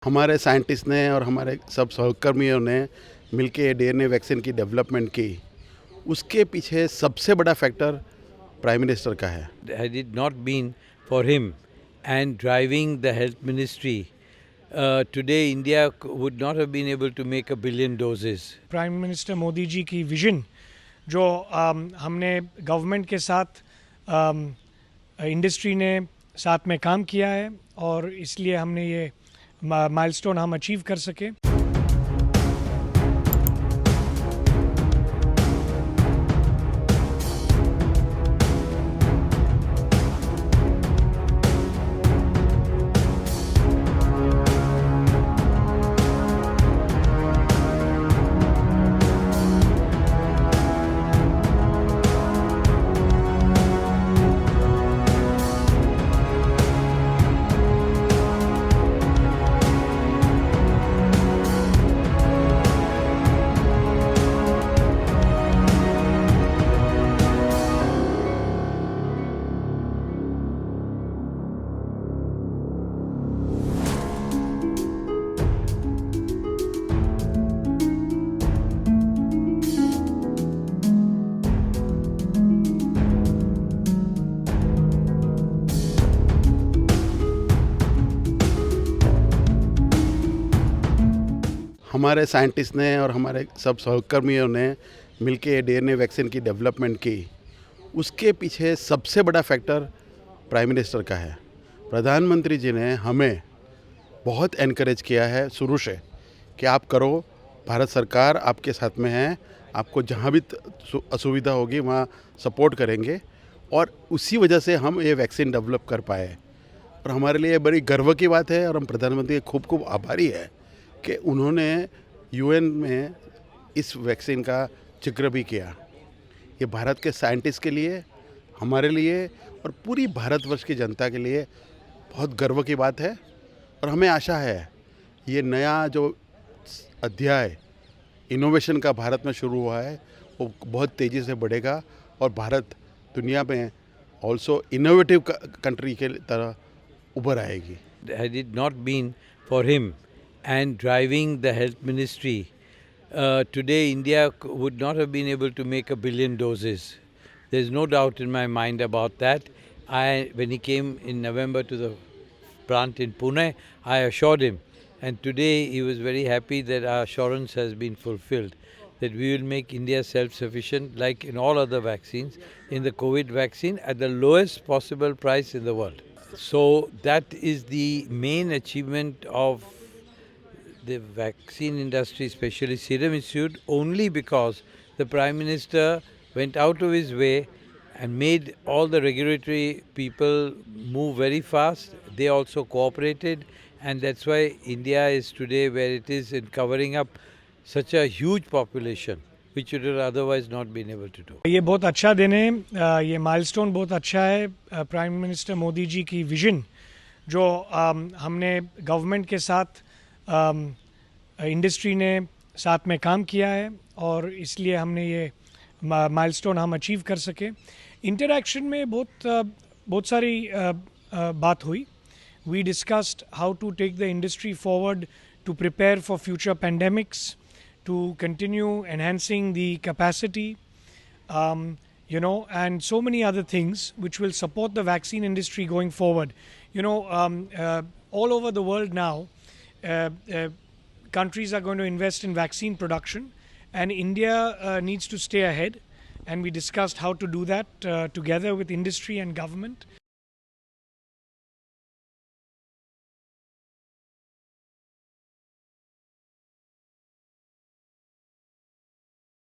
हमारे साइंटिस्ट ने और हमारे सब सहकर्मियों ने मिलके डीएनए वैक्सीन की डेवलपमेंट की। उसके पीछे सबसे बड़ा फैक्टर प्राइम मिनिस्टर का है। Had it not been for him and driving the health ministry, today India would not have been able to make 1 billion doses. Prime minister Modi ji की विजन जो हमने गवर्नमेंट के साथ इंडस्ट्री ने साथ में काम किया है और इसलिए हमने ये माइलस्टोन हम अचीव कर सके। हमारे साइंटिस्ट ने और हमारे सब सहकर्मियों ने मिलके डीएनए वैक्सीन की डेवलपमेंट की। उसके पीछे सबसे बड़ा फैक्टर प्राइम मिनिस्टर का है। प्रधानमंत्री जी ने हमें बहुत एनकरेज किया है शुरू से कि आप करो, भारत सरकार आपके साथ में है, आपको जहाँ भी असुविधा होगी वहाँ सपोर्ट करेंगे। और उसी वजह से हम ये वैक्सीन डेवलप कर पाए और हमारे लिए बड़ी गर्व की बात है। और हम प्रधानमंत्री के खूब खूब आभारी है कि उन्होंने यूएन में इस वैक्सीन का जिक्र भी किया। ये भारत के साइंटिस्ट के लिए, हमारे लिए और पूरी भारतवर्ष की जनता के लिए बहुत गर्व की बात है। और हमें आशा है ये नया जो अध्याय इनोवेशन का भारत में शुरू हुआ है वो बहुत तेज़ी से बढ़ेगा और भारत दुनिया में ऑल्सो इनोवेटिव कंट्री के तरह उभर आएगी। Had it not been for him and driving the health ministry, today India would not have been able to make 1 billion doses. There's no doubt in my mind about that. When he came in November to the plant in Pune, I assured him, and today he was very happy that our assurance has been fulfilled, that we will make India self-sufficient like in all other vaccines, in the COVID vaccine at the lowest possible price in the world. So that is the main achievement of the vaccine industry, especially Serum Institute, only because the Prime Minister went out of his way and made all the regulatory people move very fast. They also cooperated, and that's why India is today where it is in covering up such a huge population, which it would have otherwise not been able to do. ये बहुत अच्छा दिन है, ये milestone बहुत अच्छा है। Prime minister Modi ji की विजन जो हमने गवर्नमेंट के साथ इंडस्ट्री ने साथ में काम किया है और इसलिए हमने ये माइलस्टोन हम अचीव कर सके। इंटरैक्शन में बहुत सारी बात हुई। We discussed how to take the industry forward to prepare for future pandemics, to continue enhancing the capacity, and so many other things which will support the vaccine industry going forward. All over the world now, countries are going to invest in vaccine production, and India needs to stay ahead. And we discussed how to do that together with industry and government.